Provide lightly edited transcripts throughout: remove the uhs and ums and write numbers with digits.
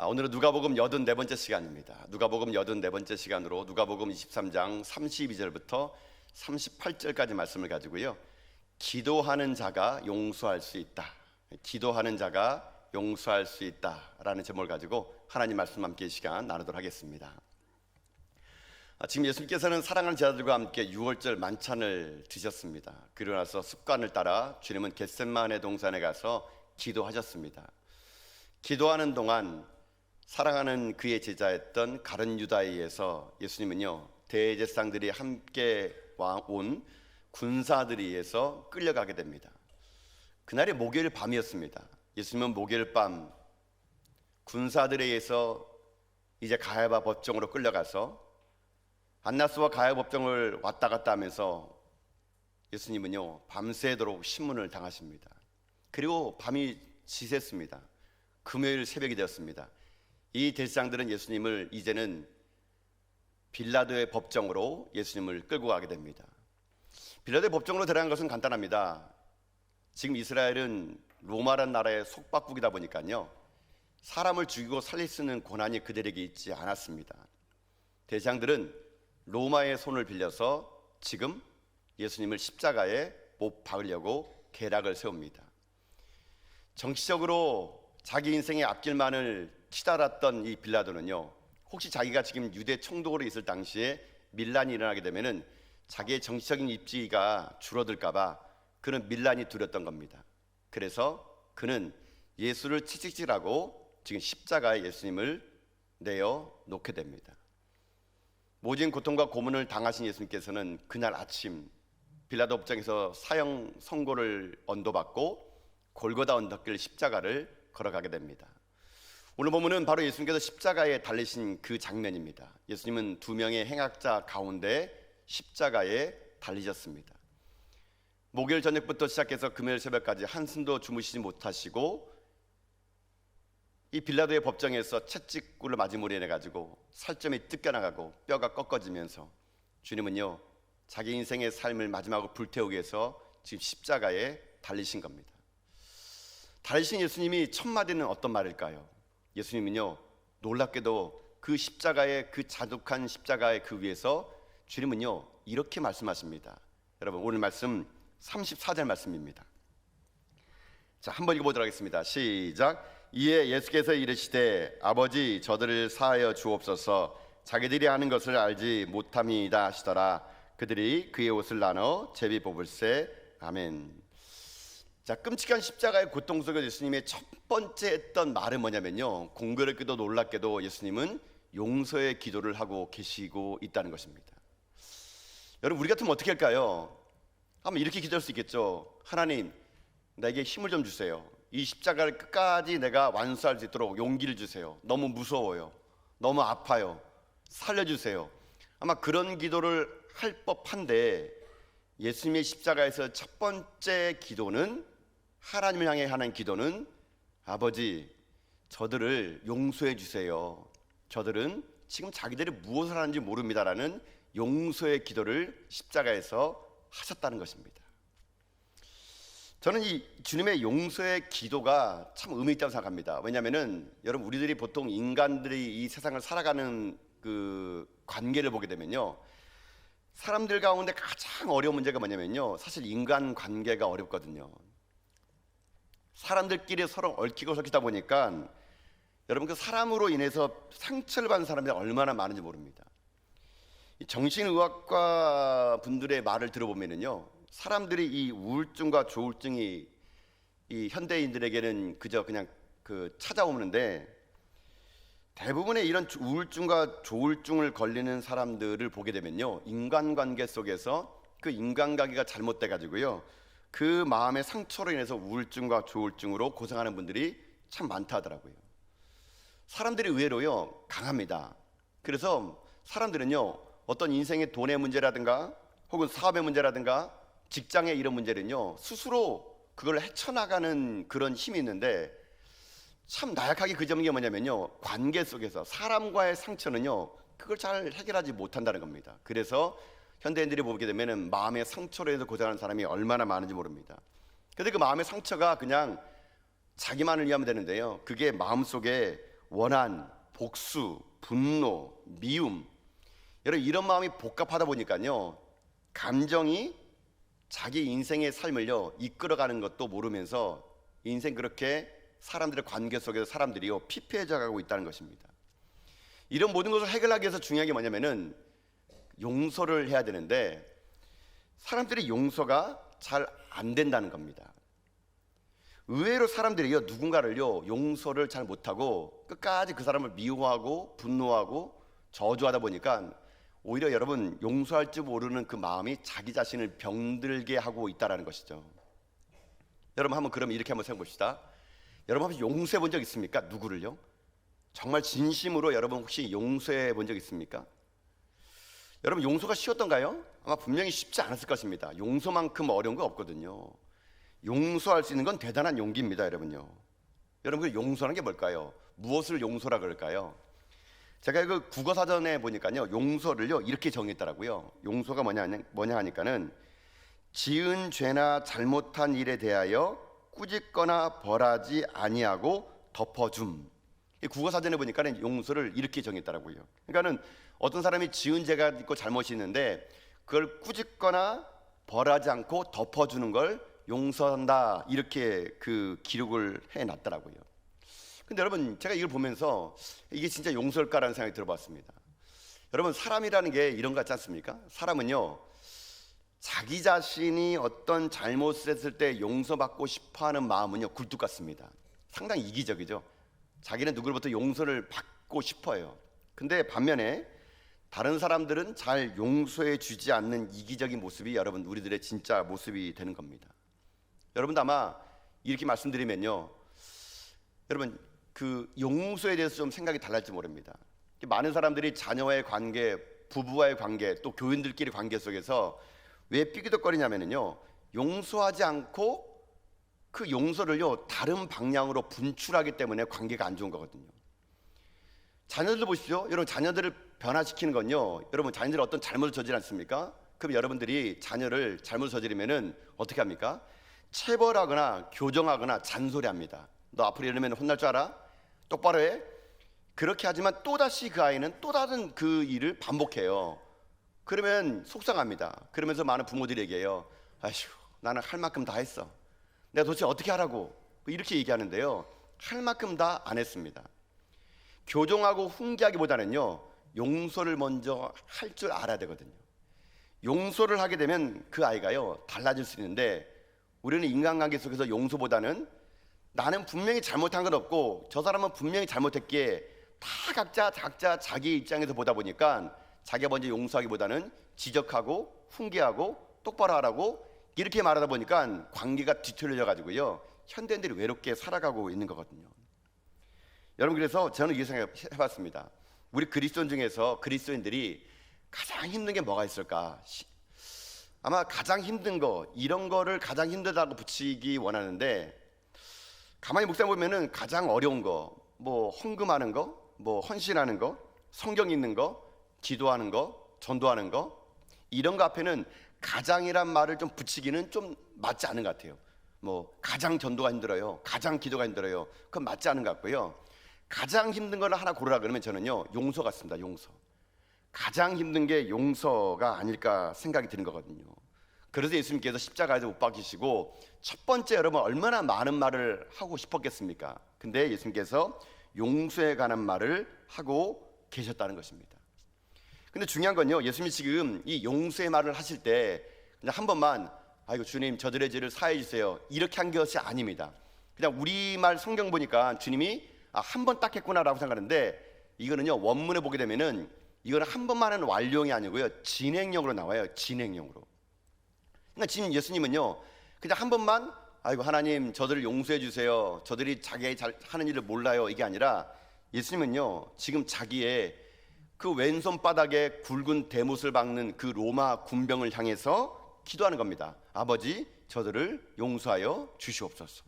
오늘은 누가복음 84번째 시간입니다. 누가복음 84번째 시간으로 누가복음 23장 32절부터 38절까지 말씀을 가지고요, 기도하는 자가 용서할 수 있다, 기도하는 자가 용서할 수 있다라는 제목을 가지고 하나님 말씀 함께 이 시간 나누도록 하겠습니다. 지금 예수님께서는 사랑하는 제자들과 함께 유월절 만찬을 드셨습니다. 그러고 나서 습관을 따라 주님은 겟셋마네 동산에 가서 기도하셨습니다. 기도하는 동안 사랑하는 그의 제자였던 가룟 유다에서 예수님은요, 대제사장들이 함께 온 군사들에 의해서 끌려가게 됩니다. 그날이 목요일 밤이었습니다. 예수님은 목요일 밤 군사들에 의해서 이제 가야바 법정으로 끌려가서 안나스와 가야바 법정을 왔다 갔다 하면서 예수님은요, 밤새도록 신문을 당하십니다. 그리고 밤이 지샜습니다. 금요일 새벽이 되었습니다. 이 대제사장들은 예수님을 이제는 빌라도의 법정으로 예수님을 끌고 가게 됩니다. 빌라도의 법정으로 데려간 것은 간단합니다. 지금 이스라엘은 로마라는 나라의 속박국이다 보니까요, 사람을 죽이고 살릴 수 있는 권한이 그들에게 있지 않았습니다. 대제사장들은 로마의 손을 빌려서 지금 예수님을 십자가에 못 박으려고 계략을 세웁니다. 정치적으로 자기 인생의 앞길만을 치달았던 이 빌라도는요, 혹시 자기가 지금 유대 총독으로 있을 당시에 밀란이 일어나게 되면은 자기의 정치적인 입지가 줄어들까봐 그는 밀란이 두렸던 겁니다. 그래서 그는 예수를 채찍질하고 지금 십자가에 예수님을 내어 놓게 됩니다. 모진 고통과 고문을 당하신 예수님께서는 그날 아침 빌라도 법정에서 사형 선고를 언도받고 골고다 언덕길 십자가를 걸어가게 됩니다. 오늘 본문은 바로 예수님께서 십자가에 달리신 그 장면입니다. 예수님은 두 명의 행악자 가운데 십자가에 달리셨습니다. 목요일 저녁부터 시작해서 금요일 새벽까지 한숨도 주무시지 못하시고 이 빌라도의 법정에서 채찍구를 맞음으로 인해 가지고 살점이 뜯겨나가고 뼈가 꺾어지면서 주님은요, 자기 인생의 삶을 마지막으로 불태우기 위해서 지금 십자가에 달리신 겁니다. 달리신 예수님이 첫 마디는 어떤 말일까요? 예수님은요, 놀랍게도 그 십자가의, 그 자독한 십자가의 그 위에서 주님은요, 이렇게 말씀하십니다. 여러분, 오늘 말씀 34절 말씀입니다. 자, 한번 읽어보도록 하겠습니다. 시작. 이에 예수께서 이르시되 아버지, 저들을 사하여 주옵소서, 자기들이 하는 것을 알지 못함이다 하시더라. 그들이 그의 옷을 나눠 제비 뽑을세. 아멘. 자, 끔찍한 십자가의 고통 속에 예수님의 첫 번째 했던 말은 뭐냐면요, 공교롭게도 놀랍게도 예수님은 용서의 기도를 하고 계시고 있다는 것입니다. 여러분, 우리 같으면 어떻게 할까요? 한번 이렇게 기도할 수 있겠죠. 하나님, 나에게 힘을 좀 주세요. 이 십자가를 끝까지 내가 완수할 수 있도록 용기를 주세요. 너무 무서워요. 너무 아파요. 살려주세요. 아마 그런 기도를 할 법한데, 예수님의 십자가에서 첫 번째 기도는, 하나님을 향해 하는 기도는, 아버지, 저들을 용서해 주세요. 저들은 지금 자기들이 무엇을 하는지 모릅니다라는 용서의 기도를 십자가에서 하셨다는 것입니다. 저는 이 주님의 용서의 기도가 참 의미 있다고 생각합니다. 왜냐하면은 여러분, 우리들이 보통 인간들이 이 세상을 살아가는 그 관계를 보게 되면요, 사람들 가운데 가장 어려운 문제가 뭐냐면요, 사실 인간 관계가 어렵거든요. 사람들끼리 서로 얽히고 설키다 보니까 여러분, 그 사람으로 인해서 상처를 받는 사람들이 얼마나 많은지 모릅니다. 정신의학과 분들의 말을 들어보면요, 사람들이 이 우울증과 조울증이 이 현대인들에게는 그저 그냥 찾아오는데, 대부분의 이런 우울증과 조울증을 걸리는 사람들을 보게 되면요, 인간관계 속에서 그 인간관계가 잘못돼 가지고요, 그 마음의 상처로 인해서 우울증과 조울증으로 고생하는 분들이 참 많다 하더라고요. 사람들이 의외로요, 강합니다. 그래서 사람들은요, 어떤 인생의 돈의 문제라든가 혹은 사업의 문제라든가 직장의 이런 문제는요, 스스로 그걸 헤쳐나가는 그런 힘이 있는데, 참 나약하게 그 점이 뭐냐면요, 관계 속에서 사람과의 상처는요, 그걸 잘 해결하지 못한다는 겁니다. 그래서 현대인들이 보게 되면은 마음의 상처로 해서 고생하는 사람이 얼마나 많은지 모릅니다. 그런데 그 마음의 상처가 그냥 자기만을 위하면 되는데요, 그게 마음속에 원한, 복수, 분노, 미움, 여러분 이런 마음이 복잡하다 보니까요, 감정이 자기 인생의 삶을요 이끌어가는 것도 모르면서 인생 그렇게 사람들의 관계 속에서 사람들이요 피폐해져 가고 있다는 것입니다. 이런 모든 것을 해결하기 위해서 중요한 게 뭐냐면은 용서를 해야 되는데 사람들이 용서가 잘 안 된다는 겁니다. 의외로 사람들이요 누군가를요 용서를 잘 못하고 끝까지 그 사람을 미워하고 분노하고 저주하다 보니까 오히려 여러분 용서할 줄 모르는 그 마음이 자기 자신을 병들게 하고 있다는 것이죠. 여러분 한번 그럼 이렇게 한번 생각해 봅시다. 여러분 혹시 용서해 본 적 있습니까? 누구를요? 정말 진심으로 여러분 혹시 용서해 본 적 있습니까? 여러분 용서가 쉬웠던가요? 아마 분명히 쉽지 않았을 것입니다. 용서만큼 어려운 거 없거든요. 용서할 수 있는 건 대단한 용기입니다, 여러분요. 여러분 그 용서라는 게 뭘까요? 무엇을 용서라 그럴까요? 제가 그 국어사전에 보니까요 용서를요 이렇게 정했더라고요. 용서가 뭐냐 하니까는 지은 죄나 잘못한 일에 대하여 꾸짖거나 벌하지 아니하고 덮어줌. 국어사전에 보니까는 용서를 이렇게 정했더라고요. 그러니까는 어떤 사람이 지은 죄가 있고 잘못이 있는데 그걸 꾸짖거나 벌하지 않고 덮어주는 걸 용서한다 이렇게 그 기록을 해놨더라고요. 근데 여러분 제가 이걸 보면서 이게 진짜 용서일까라는 생각이 들어봤습니다. 여러분 사람이라는 게 이런 것 같지 않습니까? 사람은요 자기 자신이 어떤 잘못을 했을 때 용서받고 싶어하는 마음은요 굴뚝 같습니다. 상당히 이기적이죠. 자기는 누구로부터 용서를 받고 싶어요. 근데 반면에 다른 사람들은 잘 용서해 주지 않는 이기적인 모습이 여러분 우리들의 진짜 모습이 되는 겁니다. 여러분도 아마 이렇게 말씀드리면요 여러분 그 용서에 대해서 좀 생각이 달랄지 모릅니다. 많은 사람들이 자녀와의 관계, 부부와의 관계, 또 교인들끼리 관계 속에서 왜 삐그덕거리냐면요 용서하지 않고 그 용서를요 다른 방향으로 분출하기 때문에 관계가 안 좋은 거거든요. 자녀들 보십시오. 여러분 자녀들을 변화시키는 건요 여러분 자녀들이 어떤 잘못을 저지르지 않습니까? 그럼 여러분들이 자녀를 잘못 저지르면은 어떻게 합니까? 체벌하거나 교정하거나 잔소리합니다. 너 앞으로 이러면 혼날 줄 알아? 똑바로 해. 그렇게 하지만 또다시 그 아이는 또 다른 그 일을 반복해요. 그러면 속상합니다. 그러면서 많은 부모들이 얘기해요. 아휴 나는 할 만큼 다 했어. 내가 도대체 어떻게 하라고 이렇게 얘기하는데요 할 만큼 다 안 했습니다. 교정하고 훈계하기보다는요 용서를 먼저 할 줄 알아야 되거든요. 용서를 하게 되면 그 아이가요 달라질 수 있는데 우리는 인간관계 속에서 용서보다는 나는 분명히 잘못한 건 없고 저 사람은 분명히 잘못했기에 다 각자 자기 입장에서 보다 보니까 자기가 먼저 용서하기보다는 지적하고 훈계하고 똑바로 하라고 이렇게 말하다 보니까 관계가 뒤틀려 가지고요 현대인들이 외롭게 살아가고 있는 거거든요. 여러분 그래서 저는 이렇게 생각해봤습니다. 우리 그리스도인 중에서 그리스도인들이 가장 힘든 게 뭐가 있을까? 아마 가장 힘든 거 이런 거를 가장 힘들다고 붙이기 원하는데 가만히 묵상해 보면은 가장 어려운 거, 뭐 헌금하는 거, 뭐 헌신하는 거, 성경 읽는 거, 기도하는 거, 전도하는 거 이런 거 앞에는 가장이란 말을 좀 붙이기는 좀 맞지 않은 것 같아요. 뭐 가장 전도가 힘들어요, 가장 기도가 힘들어요. 그건 맞지 않은 것 같고요. 가장 힘든 거를 하나 고르라 그러면 저는요 용서 같습니다. 용서. 가장 힘든 게 용서가 아닐까 생각이 드는 거거든요. 그래서 예수님께서 십자가에서 못 박히시고 첫 번째 여러분 얼마나 많은 말을 하고 싶었겠습니까? 근데 예수님께서 용서에 관한 말을 하고 계셨다는 것입니다. 근데 중요한 건요 예수님이 지금 이 용서의 말을 하실 때 그냥 한 번만 아이고 주님 저들의 죄를 사해 주세요 이렇게 한 것이 아닙니다. 그냥 우리말 성경 보니까 주님이 한 번 딱 했구나라고 생각하는데 이거는요 원문에 보게 되면은 이거는 한 번만 하는 완료형이 아니고요 진행형으로 나와요. 진행형으로. 그러니까 지금 예수님은요 그냥 한 번만 아이고 하나님 저들을 용서해 주세요 저들이 자기 잘 하는 일을 몰라요 이게 아니라 예수님은요 지금 자기의 그 왼손바닥에 굵은 대못을 박는 그 로마 군병을 향해서 기도하는 겁니다. 아버지 저들을 용서하여 주시옵소서.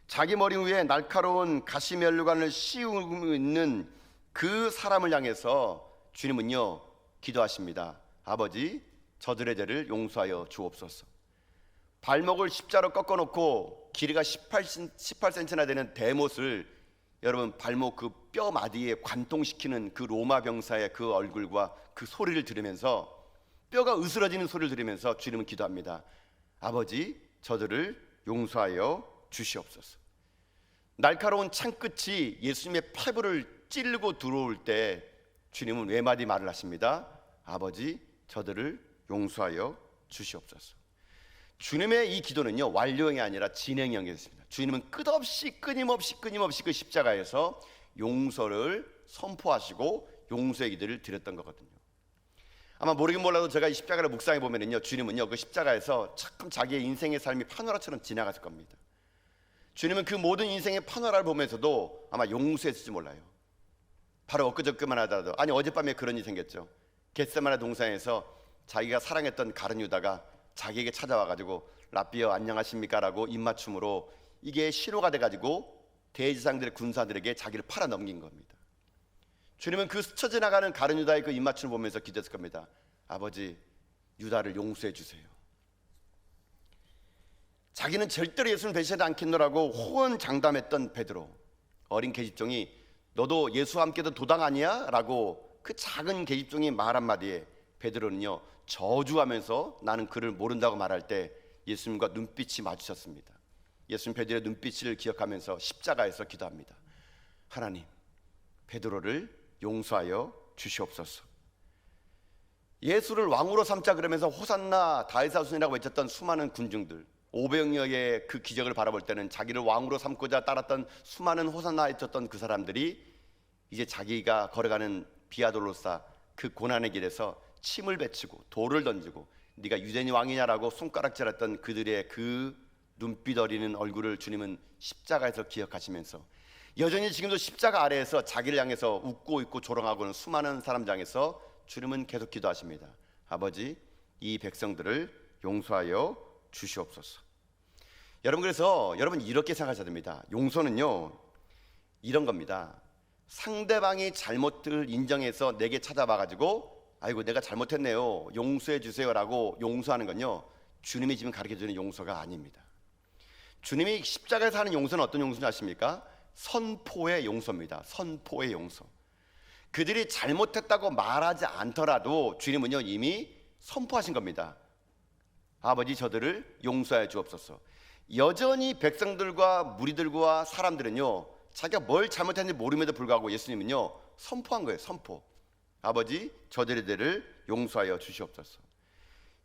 자기 머리 위에 날카로운 가시면류관을 씌우고 있는 그 사람을 향해서 주님은요 기도하십니다. 아버지 저들의 죄를 용서하여 주옵소서. 발목을 십자로 꺾어놓고 길이가 18cm나 되는 대못을 여러분 발목 그 뼈 마디에 관통시키는 그 로마 병사의 그 얼굴과 그 소리를 들으면서 뼈가 으스러지는 소리를 들으면서 주님은 기도합니다. 아버지, 저들을 용서하여 주시옵소서. 날카로운 창끝이 예수님의 팔부를 찌르고 들어올 때 주님은 외마디 말을 하십니다. 아버지, 저들을 용서하여 주시옵소서. 주님의 이 기도는요, 완료형이 아니라 진행형이 됐습니다. 주님은 끝없이 끊임없이 그 십자가에서 용서를 선포하시고 용서의 기도를 드렸던 거거든요. 아마 모르긴 몰라도 제가 이 십자가를 묵상해 보면은요, 주님은요 그 십자가에서 참 자기의 인생의 삶이 파노라처럼 지나갔을 겁니다. 주님은 그 모든 인생의 파노라를 보면서도 아마 용서했을지 몰라요. 바로 엊그저께만 하더라도, 아니 어젯밤에 그런 일이 생겼죠. 겟세마네 동산에서 자기가 사랑했던 가룟 유다가 자기에게 찾아와가지고 라비어 안녕하십니까 라고 입맞춤으로 이게 신호가 돼가지고 대지상들의 군사들에게 자기를 팔아 넘긴 겁니다. 주님은 그 스쳐 지나가는 가룟 유다의 그 입맞춤을 보면서 기도했을 겁니다. 아버지, 유다를 용서해 주세요. 자기는 절대로 예수를 배신하지 않겠노라고 호언장담했던 베드로, 어린 계집종이 너도 예수와 함께도 도당 아니야? 라고 그 작은 계집종이 말 한마디에 베드로는요 저주하면서 나는 그를 모른다고 말할 때 예수님과 눈빛이 마주쳤습니다. 예수님 베드로의 눈빛을 기억하면서 십자가에서 기도합니다. 하나님, 베드로를 용서하여 주시옵소서. 예수를 왕으로 삼자 그러면서 호산나 다윗의 자손이라고 외쳤던 수많은 군중들, 500여의 그 기적을 바라볼 때는 자기를 왕으로 삼고자 따랐던 수많은 호산나 외쳤던 그 사람들이 이제 자기가 걸어가는 비아돌로사 그 고난의 길에서 침을 뱉히고 돌을 던지고 네가 유대인 왕이냐라고 손가락질했던 그들의 그 눈빛 어리는 얼굴을 주님은 십자가에서 기억하시면서 여전히 지금도 십자가 아래에서 자기를 향해서 웃고 있고 조롱하고는 수많은 사람들 향해서 주님은 계속 기도하십니다. 아버지, 이 백성들을 용서하여 주시옵소서. 여러분, 그래서 여러분 이렇게 생각하셔야 됩니다. 용서는요 이런 겁니다. 상대방이 잘못을 인정해서 내게 찾아와가지고 아이고 내가 잘못했네요 용서해 주세요라고 용서하는 건요 주님이 지금 가르쳐주는 용서가 아닙니다. 주님이 십자가에서 하는 용서는 어떤 용서인지 아십니까? 선포의 용서입니다. 선포의 용서. 그들이 잘못했다고 말하지 않더라도 주님은요 이미 선포하신 겁니다. 아버지, 저들을 용서해 주옵소서. 여전히 백성들과 무리들과 사람들은요 자기가 뭘 잘못했는지 모름에도 불구하고 예수님은요 선포한 거예요. 선포. 아버지, 저들을 용서하여 주시옵소서.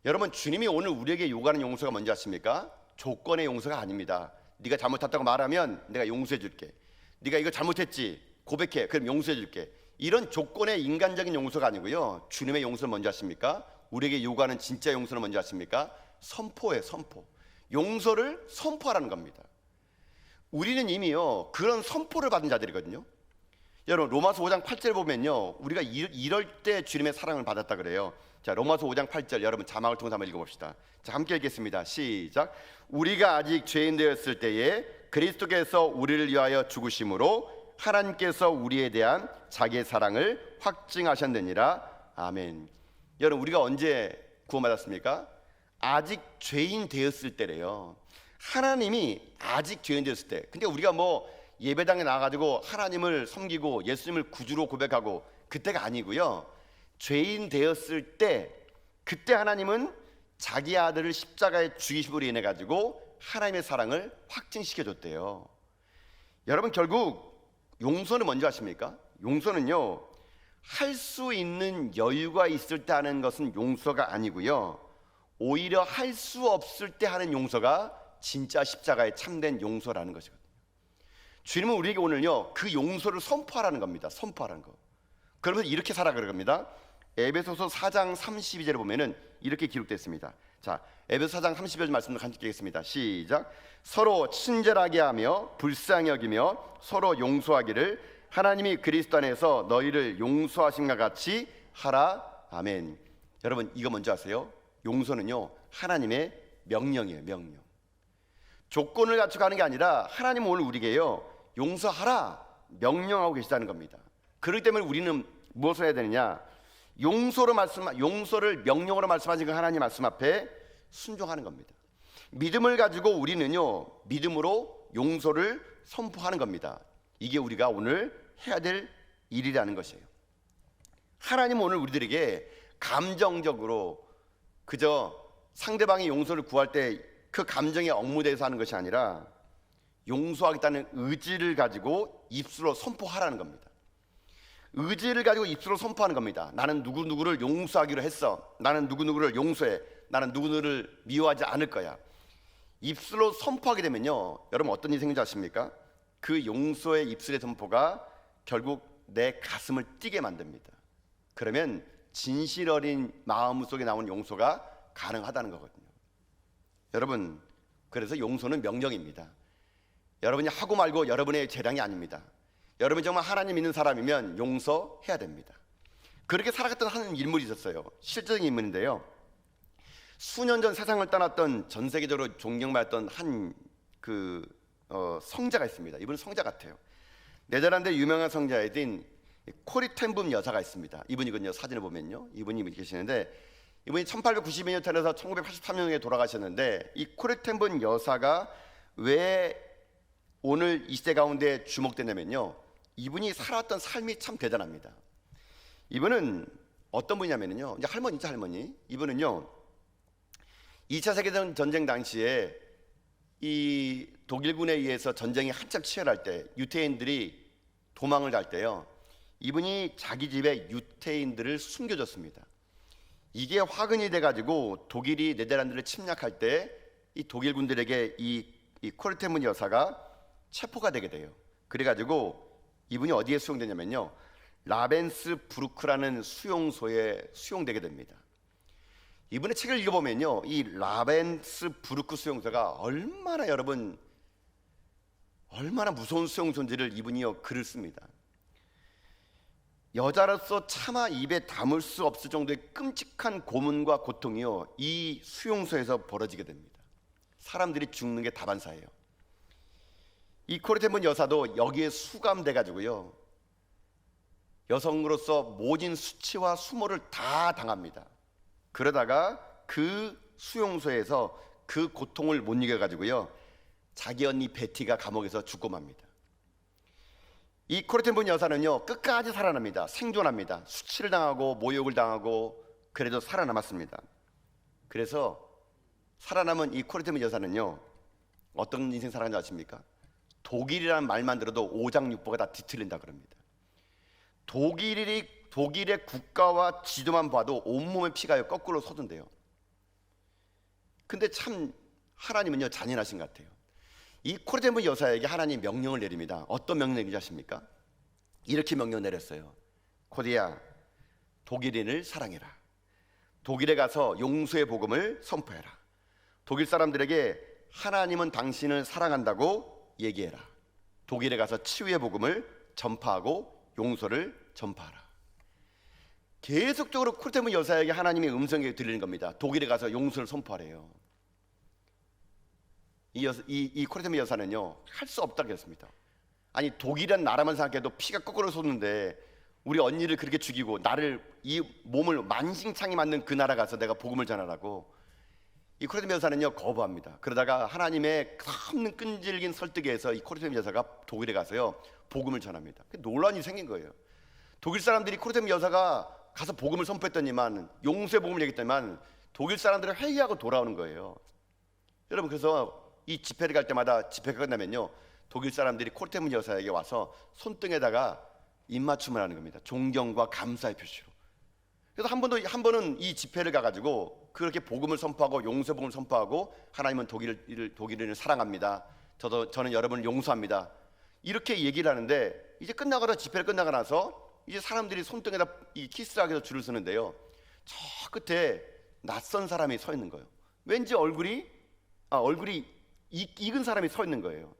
여러분, 주님이 오늘 우리에게 요구하는 용서가 뭔지 아십니까? 조건의 용서가 아닙니다. 네가 잘못했다고 말하면 내가 용서해 줄게. 네가 이거 잘못했지, 고백해, 그럼 용서해 줄게. 이런 조건의 인간적인 용서가 아니고요, 주님의 용서는 뭔지 아십니까? 우리에게 요구하는 진짜 용서는 뭔지 아십니까? 선포예요. 선포. 용서를 선포하라는 겁니다. 우리는 이미요 그런 선포를 받은 자들이거든요. 여러분, 로마서 5장 8절 보면요 우리가 이럴 때 주님의 사랑을 받았다 그래요. 자, 로마서 5장 8절 여러분 자막을 통해서 한번 읽어봅시다. 자, 함께 읽겠습니다. 시작. 우리가 아직 죄인 되었을 때에 그리스도께서 우리를 위하여 죽으심으로 하나님께서 우리에 대한 자기의 사랑을 확증하셨느니라. 아멘. 여러분, 우리가 언제 구원받았습니까? 아직 죄인 되었을 때래요. 하나님이 아직 죄인 되었을 때. 근데 우리가 뭐 예배당에 나가가지고 하나님을 섬기고 예수님을 구주로 고백하고 그때가 아니고요, 죄인 되었을 때, 그때 하나님은 자기 아들을 십자가에 죽이심으로 인해 가지고 하나님의 사랑을 확증시켜줬대요. 여러분, 결국 용서는 뭔지 아십니까? 용서는요 할 수 있는 여유가 있을 때 하는 것은 용서가 아니고요, 오히려 할 수 없을 때 하는 용서가 진짜 십자가의 참된 용서라는 것이거든요. 주님은 우리에게 오늘요 그 용서를 선포하라는 겁니다. 선포하라는 거. 그러면서 이렇게 살아가는 겁니다. 에베소서 4장 32절에 보면은 이렇게 기록되어 있습니다. 자, 에베소 4장 32절 말씀을 같이 읽겠습니다. 시작. 서로 친절하게 하며 불쌍히 여기며 서로 용서하기를 하나님이 그리스도 안에서 너희를 용서하신 것 같이 하라. 아멘. 여러분, 이거 뭔지 아세요? 용서는요 하나님의 명령이에요. 명령. 조건을 갖추고 하는 게 아니라 하나님은 오늘 우리에게요 용서하라 명령하고 계시다는 겁니다. 그렇기 때문에 우리는 무엇을 해야 되느냐? 용서를 명령으로 말씀하신 그 하나님 말씀 앞에 순종하는 겁니다. 믿음을 가지고 우리는요 믿음으로 용서를 선포하는 겁니다. 이게 우리가 오늘 해야 될 일이라는 것이에요. 하나님은 오늘 우리들에게 감정적으로 그저 상대방의 용서를 구할 때 그 감정에 얽매여서 하는 것이 아니라 용서하겠다는 의지를 가지고 입술로 선포하라는 겁니다. 의지를 가지고 입술로 선포하는 겁니다. 나는 누구누구를 용서하기로 했어. 나는 누구누구를 용서해. 나는 누구누구를 미워하지 않을 거야. 입술로 선포하게 되면요, 여러분 어떤 일이 생긴지 아십니까? 그 용서의 입술의 선포가 결국 내 가슴을 뛰게 만듭니다. 그러면 진실 어린 마음 속에 나오는 용서가 가능하다는 거거든요. 여러분, 그래서 용서는 명령입니다. 여러분이 하고 말고 여러분의 재량이 아닙니다. 여러분이 정말 하나님 믿는 사람이면 용서해야 됩니다. 그렇게 살아갔던 한 인물이 있었어요. 실제적인 인물인데요, 수년 전 세상을 떠났던 전 세계적으로 존경받았던 한 성자가 있습니다. 이분은 성자 같아요. 네덜란드 유명한 성자인 코리 텐붐 여사가 있습니다. 이분이군요. 사진을 보면요, 이분이 계시는데, 이분이 1892년 태어나서 1983년에 돌아가셨는데, 이 코리 텐붐 여사가 왜 오늘 이 시대 가운데 주목되냐면요, 이분이 살아왔던 삶이 참 대단합니다. 이분은 어떤 분이냐면요, 이제 할머니죠, 할머니. 이분은요, 2차 세계대전 당시에 이 독일군에 의해서 전쟁이 한참 치열할 때 유태인들이 도망을 갈 때요, 이분이 자기 집에 유태인들을 숨겨줬습니다. 이게 화근이 돼가지고 독일이 네덜란드를 침략할 때 이 독일군들에게 이 코리 텐붐 여사가 체포가 되게 돼요. 그래가지고 이분이 어디에 수용되냐면요, 라벤스부르크라는 수용소에 수용되게 됩니다. 이분의 책을 읽어보면요, 이 라벤스부르크 수용소가 얼마나 무서운 수용소인지를 이분이요 글을 씁니다. 여자로서 차마 입에 담을 수 없을 정도의 끔찍한 고문과 고통이요, 이 수용소에서 벌어지게 됩니다. 사람들이 죽는 게 다반사예요. 이 코리 텐붐 여사도 여기에 수감돼 가지고요, 여성으로서 모진 수치와 수모를 다 당합니다. 그러다가 그 수용소에서 그 고통을 못 이겨 가지고요, 자기 언니 베티가 감옥에서 죽고 맙니다. 이 코리 텐붐 여사는요, 끝까지 살아납니다. 생존합니다. 수치를 당하고 모욕을 당하고 그래도 살아남았습니다. 그래서 살아남은 이 코리 텐붐 여사는요, 어떤 인생 살아간지 아십니까? 독일이라는 말만 들어도 오장육부가 다 뒤틀린다 그럽니다. 독일의 국가와 지도만 봐도 온몸의 피가 거꾸로 솟는데요. 근데 참 하나님은요, 잔인하신 것 같아요. 이 코리 텐붐 여사에게 하나님 명령을 내립니다. 어떤 명령인지 아십니까? 이렇게 명령 내렸어요. 코디야, 독일인을 사랑해라. 독일에 가서 용서의 복음을 선포해라. 독일 사람들에게 하나님은 당신을 사랑한다고 얘기해라. 독일에 가서 치유의 복음을 전파하고 용서를 전파하라. 계속적으로 코리 텐붐 여사에게 하나님의 음성이 들리는 겁니다. 독일에 가서 용서를 선포하래요. 이 코리 텐붐 여사는요, 할 수 없다고 했습니다. 아니, 독일이란 나라만 생각해도 피가 거꾸로 솟는데 우리 언니를 그렇게 죽이고 나를, 이 몸을 만신창이 만든 그 나라 가서 내가 복음을 전하라고. 이 코리 텐붐 여사는요, 거부합니다. 그러다가 하나님의 없는 끈질긴 설득에 의해서 이 코리 텐붐 여사가 독일에 가서요, 복음을 전합니다. 논란이 생긴 거예요. 독일 사람들이 코리 텐붐 여사가 가서 복음을 선포했더니만, 용서의 복음을 얘기했더니만 독일 사람들을 회의하고 돌아오는 거예요. 여러분, 그래서 이 집회를 갈 때마다 집회가 끝나면요, 독일 사람들이 코리 텐붐 여사에게 와서 손등에다가 입맞춤을 하는 겁니다. 존경과 감사의 표시로. 그래서 한 번은 이 집회를 가가지고 그렇게 복음을 선포하고 용서 복음을 선포하고, 하나님은 독일인을 사랑합니다. 저는 여러분을 용서합니다. 이렇게 얘기를 하는데, 이제 집회를 끝나고 나서 이제 사람들이 손등에다 이 키스하기 위해서 줄을 서는데요, 저 끝에 낯선 사람이 서 있는 거예요. 왠지 얼굴이 익은 사람이 서 있는 거예요.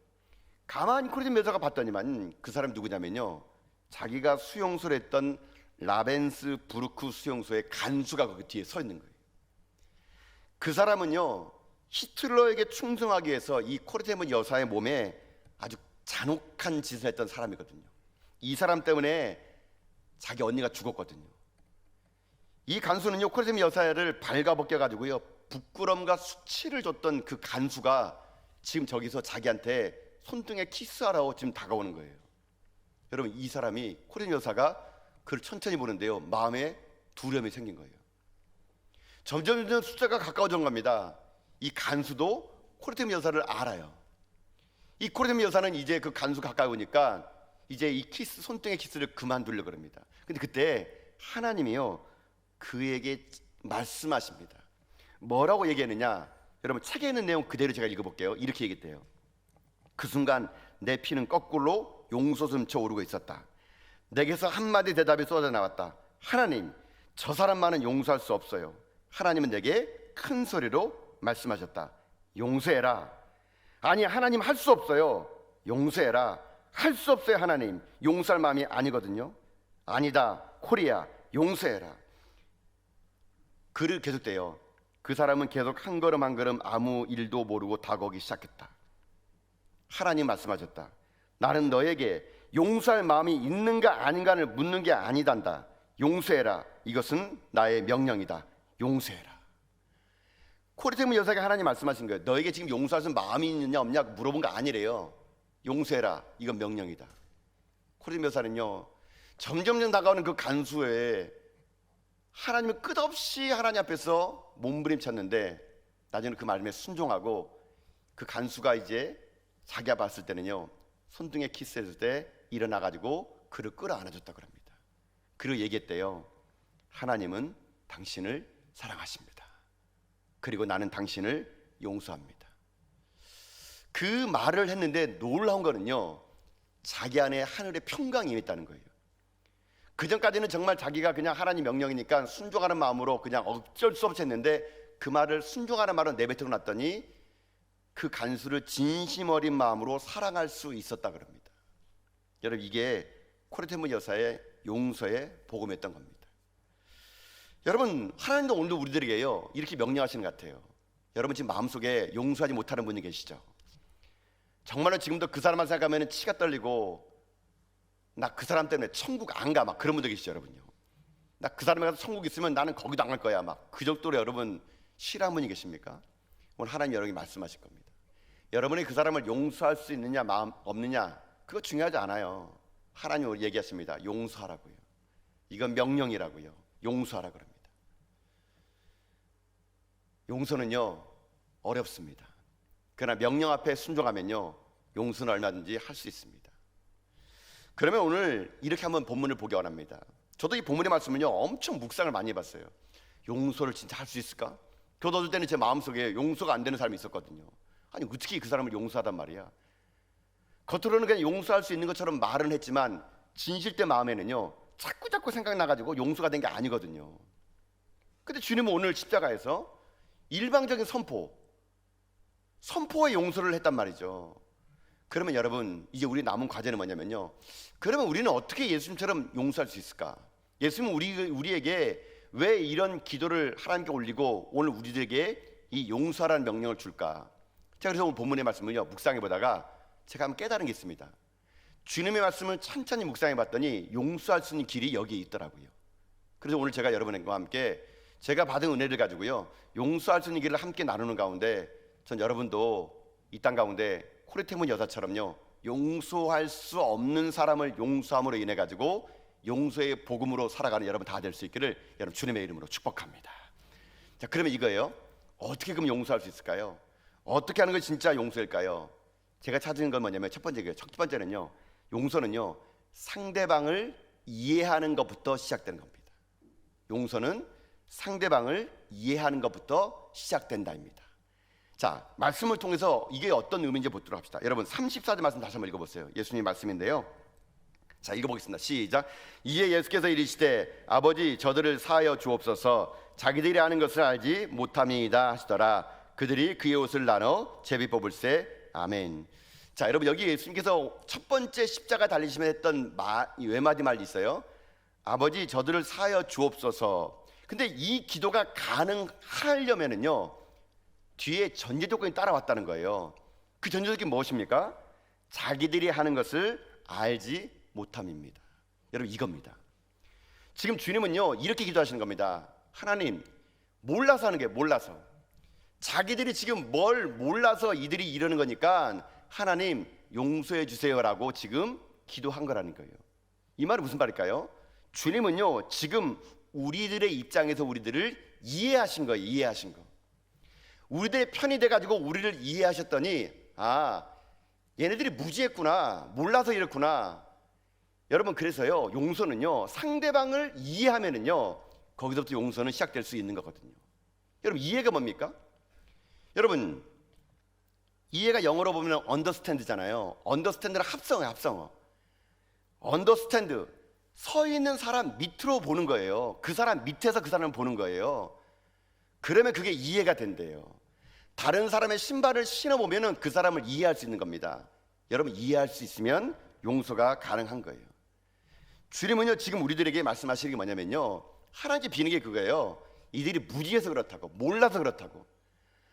가만히 코리 텐붐 여사가 봤더니만 그 사람이 누구냐면요, 자기가 수용소를 했던 라벤스부르크 수용소의 간수가 거기 뒤에 서 있는 거예요. 그 사람은요, 히틀러에게 충성하기 위해서 이 코리 텐붐 여사의 몸에 아주 잔혹한 짓을 했던 사람이거든요. 이 사람 때문에 자기 언니가 죽었거든요. 이 간수는요, 코리 텐붐 여사를 발가벗겨 가지고요, 부끄럼과 수치를 줬던 그 간수가 지금 저기서 자기한테 손등에 키스하라고 지금 다가오는 거예요. 여러분, 이 사람이 코리팀 여사가 그를 천천히 보는데요, 마음에 두려움이 생긴 거예요. 점점 숫자가 가까워져 갑니다. 이 간수도 코리팀 여사를 알아요. 이 코리팀 여사는 이제 그 간수 가까이 오니까 이제 이 키스, 손등의 키스를 그만두려고 그럽니다. 근데 그때 하나님이요, 그에게 말씀하십니다. 뭐라고 얘기했느냐? 여러분, 책에 있는 내용 그대로 제가 읽어볼게요. 이렇게 얘기했대요. 그 순간 내 피는 거꾸로 용솟음쳐 오르고 있었다. 내게서 한마디 대답이 쏟아져 나왔다. 하나님, 저 사람만은 용서할 수 없어요. 하나님은 내게 큰 소리로 말씀하셨다. 용서해라. 아니, 하나님 할 수 없어요. 용서해라. 할 수 없어요. 하나님, 용서할 마음이 아니거든요. 아니다, 코리야, 용서해라. 글을 계속돼요. 그 사람은 계속 한 걸음 한 걸음 아무 일도 모르고 다가오기 시작했다. 하나님 말씀하셨다. 나는 너에게 용서할 마음이 있는가 아닌가를 묻는 게 아니단다. 용서해라. 이것은 나의 명령이다. 용서해라. 코리팀 여사에게 하나님 말씀하신 거예요. 너에게 지금 용서할 마음이 있느냐 없냐 물어본 거 아니래요. 용서해라. 이건 명령이다. 코리팀 여사는요, 점점 다가오는 그 간수에 하나님은 끝없이 하나님 앞에서 몸부림쳤는데 나중에는 그 말씀에 순종하고 그 간수가 이제 자기가 봤을 때는요, 손등에 키스했을 때 일어나가지고 그를 끌어안아줬다 그럽니다. 그리고 얘기했대요. 하나님은 당신을 사랑하십니다. 그리고 나는 당신을 용서합니다. 그 말을 했는데 놀라운 거는요, 자기 안에 하늘의 평강이 임했다는 거예요. 그 전까지는 정말 자기가 그냥 하나님 명령이니까 순종하는 마음으로 그냥 어쩔 수 없이 했는데 그 말을 순종하는 말로 내뱉어 놨더니 그 간수를 진심 어린 마음으로 사랑할 수 있었다 그럽니다. 여러분, 이게 코리테무 여사의 용서의 복음이었던 겁니다. 여러분, 하나님도 오늘도 우리들에게요, 이렇게 명령하시는 것 같아요. 여러분, 지금 마음속에 용서하지 못하는 분이 계시죠? 정말로 지금도 그 사람만 생각하면 치가 떨리고 나 그 사람 때문에 천국 안 가, 막 그런 분들 계시죠, 여러분요. 나 그 사람이 가서 천국 있으면 나는 거기도 안 갈 거야, 막 그 정도로 여러분 싫어하는 분이 계십니까? 오늘 하나님 여러분이 말씀하실 겁니다. 여러분이 그 사람을 용서할 수 있느냐 마음 없느냐 그거 중요하지 않아요. 하나님 얘기하십니다. 용서하라고요. 이건 명령이라고요. 용서하라 그럽니다. 용서는요, 어렵습니다. 그러나 명령 앞에 순종하면요, 용서는 얼마든지 할 수 있습니다. 그러면 오늘 이렇게 한번 본문을 보기 원합니다. 저도 이 본문의 말씀은요, 엄청 묵상을 많이 해봤어요. 용서를 진짜 할 수 있을까? 교도 어떨 때는 제 마음속에 용서가 안 되는 사람이 있었거든요. 아니, 어떻게 그 사람을 용서하단 말이야? 겉으로는 그냥 용서할 수 있는 것처럼 말은 했지만 진실된 마음에는요, 자꾸 생각나가지고 용서가 된 게 아니거든요. 근데 주님은 오늘 십자가에서 일방적인 선포의 용서를 했단 말이죠. 그러면 여러분, 이제 우리 남은 과제는 뭐냐면요, 그러면 우리는 어떻게 예수님처럼 용서할 수 있을까? 예수님은 우리에게 왜 이런 기도를 하나님께 올리고 오늘 우리들에게 이 용서라는 명령을 줄까? 자, 그래서 오늘 본문의 말씀을요, 묵상해 보다가 제가 한번 깨달은 게 있습니다. 주님의 말씀을 천천히 묵상해 봤더니 용서할 수 있는 길이 여기에 있더라고요. 그래서 오늘 제가 여러분과 함께 제가 받은 은혜를 가지고요, 용서할 수 있는 길을 함께 나누는 가운데 전 여러분도 이 땅 가운데 코리테문 여사처럼요, 용서할 수 없는 사람을 용서함으로 인해 가지고 용서의 복음으로 살아가는 여러분 다 될 수 있기를 여러분 주님의 이름으로 축복합니다. 자, 그러면 이거예요. 어떻게 그럼 용서할 수 있을까요? 어떻게 하는 것이 진짜 용서일까요? 제가 찾은 건 뭐냐면 첫 번째는요, 용서는요, 상대방을 이해하는 것부터 시작되는 겁니다. 용서는 상대방을 이해하는 것부터 시작된다입니다. 자, 말씀을 통해서 이게 어떤 의미인지 보도록 합시다. 여러분, 34절 말씀 다시 한번 읽어보세요. 예수님 말씀인데요. 자, 읽어보겠습니다. 시작. 이에 예수께서 이르시되 아버지 저들을 사하여 주옵소서. 자기들이 하는 것을 알지 못함이니이다 하시더라. 그들이 그의 옷을 나눠 제비 뽑을세. 아멘. 자, 여러분, 여기 예수님께서 첫 번째 십자가 달리시면 했던 외마디 말이 있어요. 아버지 저들을 사하여 주옵소서. 근데 이 기도가 가능하려면은요, 뒤에 전제 조건이 따라왔다는 거예요. 그 전제 조건이 무엇입니까? 자기들이 하는 것을 알지 못함입니다. 여러분, 이겁니다. 지금 주님은요, 이렇게 기도하시는 겁니다. 하나님, 몰라서 하는 게 몰라서. 자기들이 지금 뭘 몰라서 이들이 이러는 거니까 하나님 용서해 주세요라고 지금 기도한 거라는 거예요. 이 말은 무슨 말일까요? 주님은요 지금 우리들의 입장에서 우리들을 이해하신 거예요. 이해하신 거. 우리들의 편이 돼가지고 우리를 이해하셨더니 얘네들이 무지했구나, 몰라서 이렇구나. 여러분, 그래서요 용서는요 상대방을 이해하면은요 거기서부터 용서는 시작될 수 있는 거거든요. 여러분, 이해가 뭡니까? 여러분, 이해가 영어로 보면 understand잖아요. understand는 합성어예요. 합성어. understand, 서 있는 사람 밑으로 보는 거예요. 그 사람 밑에서 그 사람을 보는 거예요. 그러면 그게 이해가 된대요. 다른 사람의 신발을 신어보면 그 사람을 이해할 수 있는 겁니다. 여러분, 이해할 수 있으면 용서가 가능한 거예요. 주님은요 지금 우리들에게 말씀하시는 게 뭐냐면요, 하나님께 비는 게 그거예요. 이들이 무지해서 그렇다고, 몰라서 그렇다고.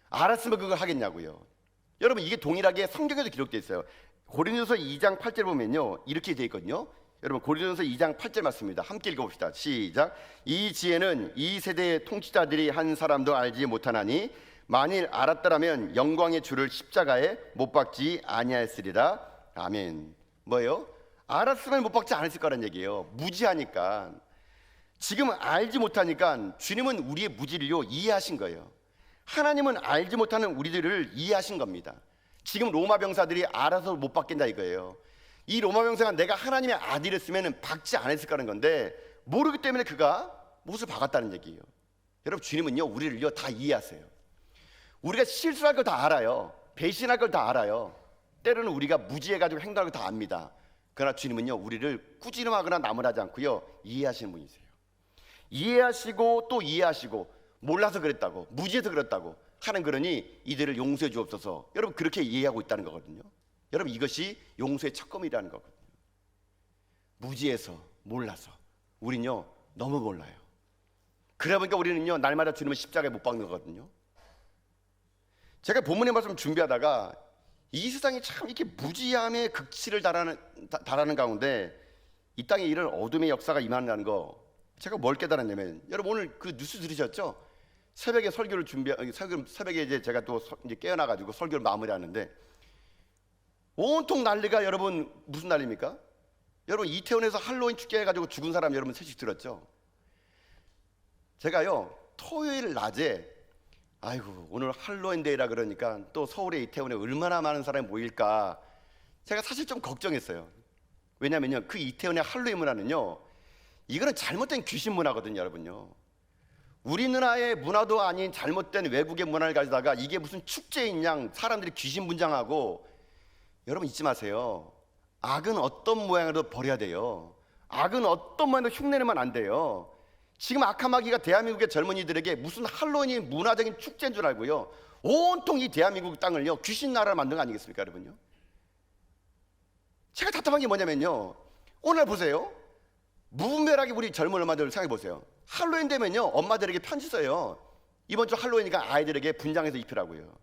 알았으면 그걸 하겠냐고요. 여러분, 이게 동일하게 성경에도 기록되어 있어요. 고린도서 2장 8절 보면요 이렇게 되어 있거든요. 여러분, 고린도서 2장 8절 맞습니다. 함께 읽어봅시다. 시작. 이 지혜는 이 세대의 통치자들이 한 사람도 알지 못하나니 만일 알았더라면 영광의 주를 십자가에 못 박지 아니하였으리라. 아멘. 뭐예요? 알았으면 못 박지 않았을 거란 얘기예요. 무지하니까. 지금 알지 못하니까 주님은 우리의 무지를요 이해하신 거예요. 하나님은 알지 못하는 우리들을 이해하신 겁니다. 지금 로마 병사들이 알아서 못 박겠다 이거예요. 이 로마 병사가 내가 하나님의 아들이었으면 박지 않았을 거라는 건데 모르기 때문에 그가 못을 박았다는 얘기예요. 여러분, 주님은요 우리를요 다 이해하세요. 우리가 실수할 걸 다 알아요. 배신할 걸 다 알아요. 때로는 우리가 무지해가지고 행동할 걸 다 압니다. 그러나 주님은요 우리를 꾸지람하거나 나무라지 않고요 이해하시는 분이세요. 이해하시고 또 이해하시고, 몰라서 그랬다고, 무지해서 그랬다고 하는, 그러니 이들을 용서해 주옵소서. 여러분, 그렇게 이해하고 있다는 거거든요. 여러분, 이것이 용서의 첫검이라는 거거든요. 무지해서, 몰라서 우린요 너무 몰라요. 그러다 보니까 우리는요 날마다 주님을 십자가에 못 박는 거거든요. 제가 본문의 말씀 준비하다가 이 세상이 참 이렇게 무지함의 극치를 달하는 가운데 이 땅에 이런 어둠의 역사가 임한다는 거, 제가 뭘 깨달았냐면, 여러분 오늘 그 뉴스 들으셨죠? 새벽에 설교를 새벽에 이제 제가 또 이제 깨어나가지고 설교를 마무리하는데 온통 난리가, 여러분 무슨 난리입니까? 여러분, 이태원에서 할로윈 축제 해가지고 죽은 사람 여러분 소식 들었죠? 제가요 토요일 낮에 아이고 오늘 할로윈 데이라 그러니까 또 서울의 이태원에 얼마나 많은 사람이 모일까, 제가 사실 좀 걱정했어요. 왜냐면요 그 이태원의 할로윈 문화는요 이거는 잘못된 귀신 문화거든요. 여러분요, 우리나라의 문화도 아닌 잘못된 외국의 문화를 가져다가 이게 무슨 축제인 양 사람들이 귀신 분장하고, 여러분 잊지 마세요. 악은 어떤 모양으로 버려야 돼요. 악은 어떤 모양으로 흉내내면 안 돼요. 지금 악한 마귀가 대한민국의 젊은이들에게 무슨 할로윈이 문화적인 축제인 줄 알고요 온통 이 대한민국 땅을요 귀신 나라를 만든 거 아니겠습니까? 여러분요, 제가 답답한 게 뭐냐면요, 오늘 보세요. 무분별하게 우리 젊은 엄마들 생각해 보세요. 할로윈 되면요 엄마들에게 편지 써요. 이번 주 할로윈이니까 아이들에게 분장해서 입히라고요.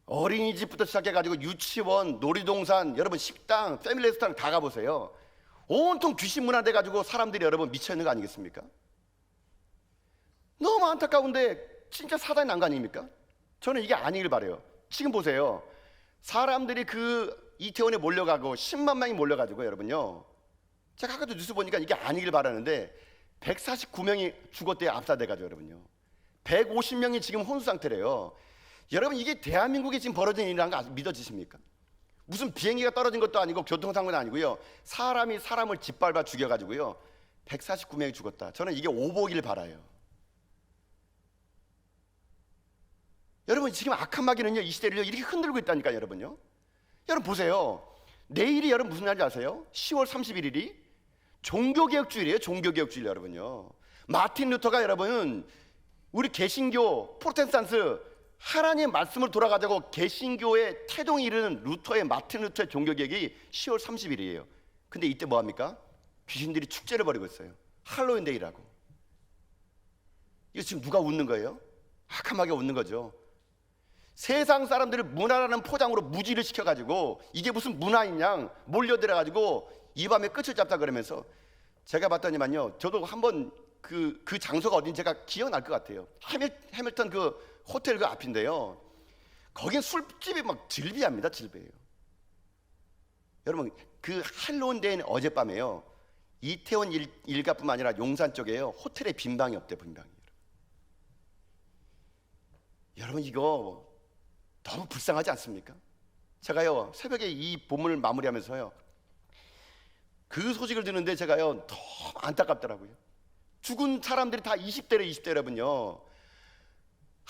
어린이집부터 시작해가지고 유치원, 놀이동산, 여러분 식당, 패밀리 레스토랑 다 가보세요. 온통 귀신 문화 돼가지고 사람들이 여러분 미쳐있는 거 아니겠습니까? 너무 안타까운데 진짜 사단이 난 거 아닙니까? 저는 이게 아니길 바라요. 지금 보세요. 사람들이 그 이태원에 몰려가고 10만 명이 몰려가지고 여러분요, 제가 아까도 뉴스 보니까 이게 아니길 바라는데 149명이 죽었대요. 압사돼가지고 여러분요. 150명이 지금 혼수 상태래요. 여러분, 이게 대한민국에 지금 벌어진 일이라는 거 믿어지십니까? 무슨 비행기가 떨어진 것도 아니고 교통사고도 아니고요, 사람이 사람을 짓밟아 죽여가지고요 149명이 죽었다. 저는 이게 오보길 바라요. 여러분, 지금 악한 마귀는요 이 시대를 이렇게 흔들고 있다니까요. 여러분요, 여러분 보세요. 내일이 여러분 무슨 날인지 아세요? 10월 31일이 종교개혁주일이에요. 종교개혁주일. 여러분요, 마틴 루터가 여러분 우리 개신교 프로테스탄트 하나님의 말씀을 돌아가자고 개신교의 태동이 이르는 루터의 마틴 루터의 종교개혁이 10월 30일이에요. 근데 이때 뭐합니까? 귀신들이 축제를 벌이고 있어요. 할로윈 데이라고. 이거 지금 누가 웃는 거예요? 악한 마귀가 웃는 거죠. 세상 사람들을 문화라는 포장으로 무지를 시켜가지고 이게 무슨 문화인 양 몰려들어가지고 이 밤에 끝을 잡자 그러면서, 제가 봤더니만요 저도 한번 그 장소가 어딘지 제가 기억날 것 같아요. 해밀턴 그 호텔 그 앞인데요, 거긴 술집이 막 질비합니다. 질비해요. 여러분, 그 할로윈 데이는 어젯밤에요, 이태원 일가뿐만 아니라 용산 쪽에요, 호텔에 빈 방이 없대요. 빈 방이. 여러분 이거 너무 불쌍하지 않습니까? 제가요 새벽에 이 본문을 마무리하면서요 그 소식을 듣는데 제가요 너무 안타깝더라고요. 죽은 사람들이 다 20대래 여러분요.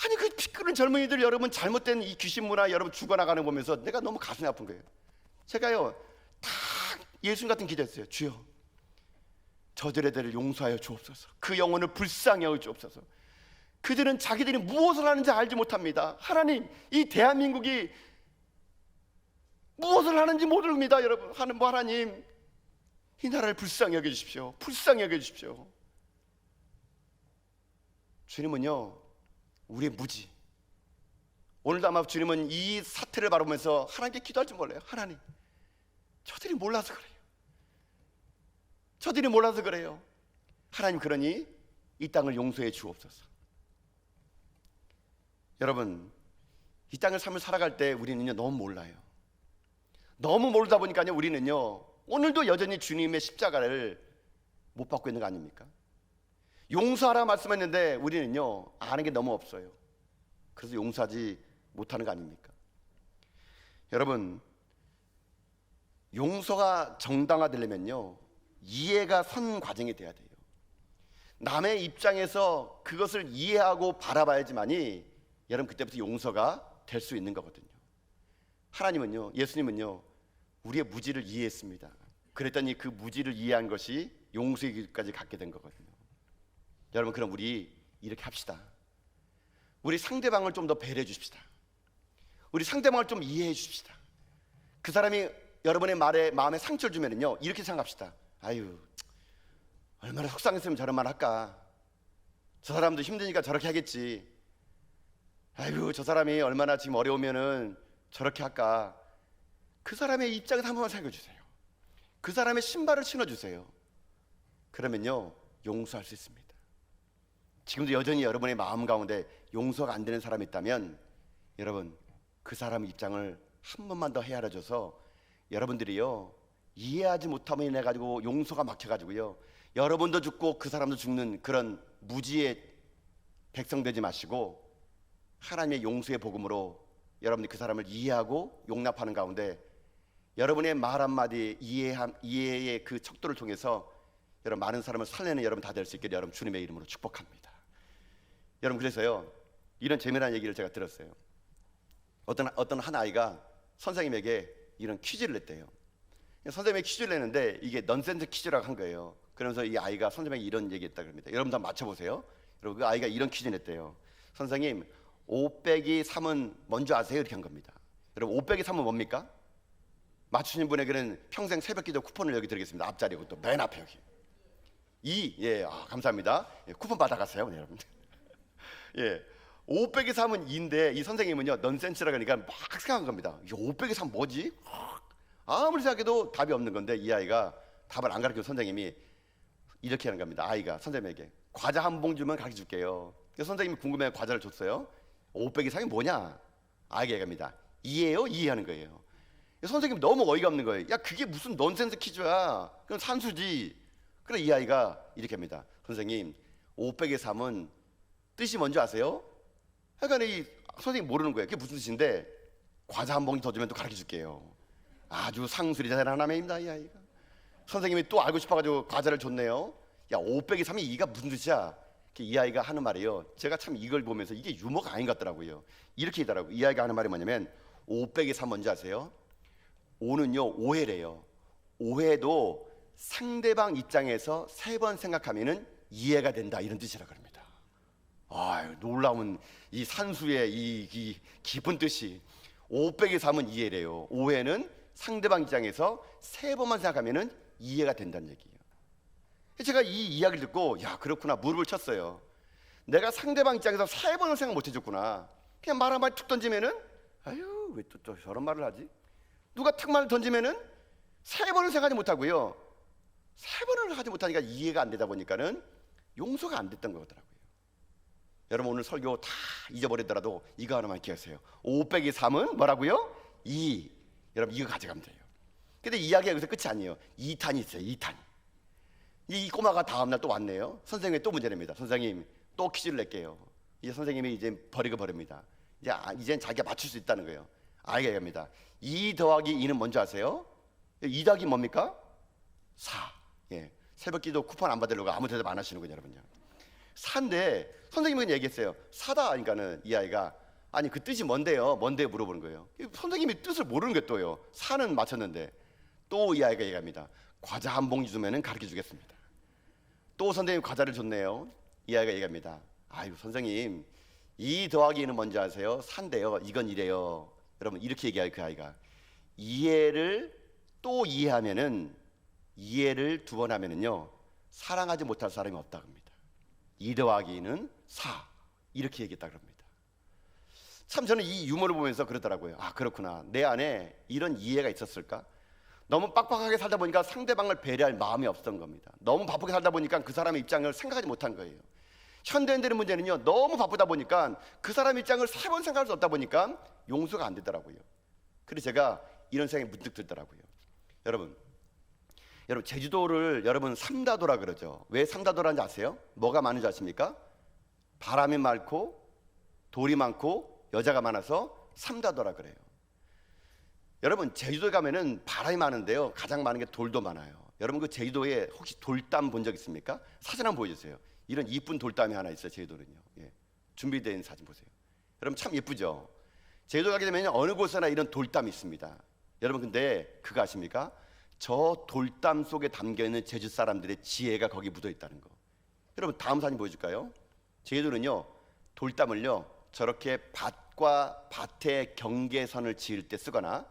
아니 그 피 끓는 젊은이들 여러분 잘못된 이 귀신 문화 여러분 죽어나가는 거 보면서 내가 너무 가슴이 아픈 거예요. 제가요 다 예수님 같은 기도했어요. 주여 저들의 죄를 용서하여 주옵소서. 그 영혼을 불쌍히 여겨 주옵소서. 그들은 자기들이 무엇을 하는지 알지 못합니다. 하나님, 이 대한민국이 무엇을 하는지 모릅니다. 여러분, 하나님, 이 나라를 불쌍히 여겨주십시오. 불쌍히 여겨주십시오. 주님은요 우리의 무지, 오늘도 아마 주님은 이 사태를 바라보면서 하나님께 기도할지 몰라요. 하나님, 저들이 몰라서 그래요. 저들이 몰라서 그래요. 하나님, 그러니 이 땅을 용서해 주옵소서. 여러분, 이 땅을 삶을 살아갈 때 우리는요 너무 몰라요. 너무 모르다 보니까요 우리는요 오늘도 여전히 주님의 십자가를 못 받고 있는 거 아닙니까? 용서하라 말씀했는데 우리는요 아는 게 너무 없어요. 그래서 용서하지 못하는 거 아닙니까? 여러분, 용서가 정당화되려면요 이해가 선 과정이 돼야 돼요. 남의 입장에서 그것을 이해하고 바라봐야지만이 여러분 그때부터 용서가 될 수 있는 거거든요. 하나님은요, 예수님은요 우리의 무지를 이해했습니다. 그랬더니 그 무지를 이해한 것이 용서의 길까지 갖게 된 거거든요. 여러분, 그럼 우리 이렇게 합시다. 우리 상대방을 좀 더 배려해 주십시다. 우리 상대방을 좀 이해해 주십시다. 그 사람이 여러분의 말에 마음에 상처를 주면은요 이렇게 생각합시다. 아유, 얼마나 속상했으면 저런 말 할까. 저 사람도 힘드니까 저렇게 하겠지. 아이고, 저 사람이 얼마나 지금 어려우면은 저렇게 할까. 그 사람의 입장에서 한 번만 살펴주세요. 그 사람의 신발을 신어주세요. 그러면요 용서할 수 있습니다. 지금도 여전히 여러분의 마음 가운데 용서가 안 되는 사람이 있다면 여러분 그 사람의 입장을 한 번만 더 헤아려줘서 여러분들이요 이해하지 못함으로 인해 가지고 용서가 막혀가지고요 여러분도 죽고 그 사람도 죽는 그런 무지의 백성 되지 마시고 하나님의 용서의 복음으로 여러분이 그 사람을 이해하고 용납하는 가운데 여러분의 말 한마디 이해의 그 척도를 통해서 여러분 많은 사람을 살려내는 여러분 다 될 수 있기를 여러분 주님의 이름으로 축복합니다. 여러분, 그래서요 이런 재미난 얘기를 제가 들었어요. 어떤 한 아이가 선생님에게 이런 퀴즈를 냈대요. 선생님이 퀴즈를 내는데 이게 넌센스 퀴즈라고 한 거예요. 그러면서 이 아이가 선생님에게 이런 얘기했다 그럽니다. 여러분 한번 맞춰보세요. 여러분, 그 아이가 이런 퀴즈 냈대요. 선생님, 5 빼기 3은 뭔지 아세요? 이렇게 한 겁니다. 여러분, 5 빼기 3은 뭡니까? 맞추신 분에게는 평생 새벽기도 쿠폰을 여기 드리겠습니다. 앞자리고 또 맨 앞에 여기 2. 예, 감사합니다. 예, 쿠폰 받아가세요, 네, 여러분들. 예, 5 빼기 3은 2인데 이 선생님은요 넌센스라 그러니까 막 생각한 겁니다. 이게 5 빼기 3 뭐지? 아무리 생각해도 답이 없는 건데 이 아이가 답을 안 가르치고 선생님이 이렇게 하는 겁니다. 아이가 선생님에게 과자 한 봉지만 가르쳐 줄게요. 선생님이 궁금해 과자를 줬어요. 5 빼기 3이 뭐냐? 아이가 얘기합니다. 2예요? 2 하는 거예요. 선생님이 너무 어이가 없는 거예요. 야, 그게 무슨 넌센스 퀴즈야. 그건 산수지. 그래 이 아이가 이렇게 합니다. 선생님, 5 빼기 3은 뜻이 뭔지 아세요? 그러니까 이 선생님 모르는 거예요. 그게 무슨 뜻인데 과자 한 봉지 더 주면 또 가르쳐 줄게요. 아주 상술이 대단하나매입니다 이 아이가. 선생님이 또 알고 싶어가지고 과자를 줬네요. 야, 5 빼기 3이 2가 무슨 뜻이야? 이 아이가 하는 말이에요. 제가 참 이걸 보면서 이게 유머가 아닌 것 같더라고요. 이렇게 하더라고요. 이 아이가 하는 말이 뭐냐면 5 빼기 3 뭔지 아세요? 5는요 오해래요. 오해도 상대방 입장에서 3번 생각하면은 이해가 된다, 이런 뜻이라고 합니다. 아유, 놀라운 이 산수의 이 깊은 뜻이 5 빼기 3은 이해래요. 오해는 상대방 입장에서 3번만 생각하면은 이해가 된다는 얘기예요. 제가 이 이야기를 듣고 야, 그렇구나, 무릎을 쳤어요. 내가 상대방 입장에서 3번을 생각 못 해줬구나. 그냥 말 한마디 툭 던지면은 아유, 왜 또 저런 말을 하지? 누가 탁 말을 던지면은 3번을 생각하지 못하고요 3번을 하지 못하니까 이해가 안 되다 보니까는 용서가 안 됐던 거더라고요. 여러분, 오늘 설교 다 잊어버리더라도 이거 하나만 기억하세요. 5 빼기 3은 뭐라고요? 2. 여러분, 이거 가져가면 돼요. 근데 이야기가 여기서 끝이 아니에요. 2탄이 있어요. 2탄. 이 꼬마가 다음날 또 왔네요. 선생님이 또 문제 냅니다. 선생님 또 퀴즈를 낼게요. 이제 선생님이 이제 버립니다. 이젠 자기가 맞출 수 있다는 거예요. 알겠습니다. 2 더하기 2는 뭔지 아세요? 2 더하기 뭡니까? 4. 예. 새벽기도 쿠폰 안 받으려고 아무 대답 안 하시는군요, 여러분요. 4인데 선생님은 얘기했어요. 4다 하니까는 이 아이가 아니 그 뜻이 뭔데요? 뭔데 물어보는 거예요. 선생님이 뜻을 모르는 게 또요. 4는 맞췄는데 또 이 아이가 얘기합니다. 과자 한 봉지 주면은 가르쳐 주겠습니다. 또 선생님 과자를 줬네요. 이 아이가 얘기합니다. 아유 선생님 2 더하기 2는 뭔지 아세요? 4인데요. 이건 이래요. 여러분 이렇게 얘기해요. 그 아이가 이해를 또 이해하면은 이해를 2번 하면은요 사랑하지 못할 사람이 없다고 합니다. 2 더하기 2는 4 이렇게 얘기했다 그럽니다. 참 저는 이 유머를 보면서 그러더라고요. 아 그렇구나. 내 안에 이런 이해가 있었을까? 너무 빡빡하게 살다 보니까 상대방을 배려할 마음이 없었던 겁니다. 너무 바쁘게 살다 보니까 그 사람의 입장을 생각하지 못한 거예요. 현대인들의 문제는요 너무 바쁘다 보니까 그 사람 입장을 3번 생각할 수 없다 보니까 용서가 안 되더라고요. 그래서 제가 이런 생각이 문득 들더라고요. 여러분 제주도를 여러분 삼다도라 그러죠. 왜 삼다도라는지 아세요? 뭐가 많은지 아십니까? 바람이 많고 돌이 많고 여자가 많아서 삼다도라 그래요. 여러분 제주도에 가면은 바람이 많은데요 가장 많은 게 돌도 많아요. 여러분 그 제주도에 혹시 돌담 본 적 있습니까? 사진 한번 보여주세요. 이런 이쁜 돌담이 하나 있어요. 제주도는요. 예. 준비되어 있는 사진 보세요. 여러분 참 예쁘죠? 제주도 가게 되면 어느 곳에나 이런 돌담이 있습니다. 여러분 근데 그거 아십니까? 저 돌담 속에 담겨있는 제주 사람들의 지혜가 거기 묻어 있다는 거. 여러분 다음 사진 보여줄까요? 제주도는요 돌담을요 저렇게 밭과 밭의 경계선을 지을 때 쓰거나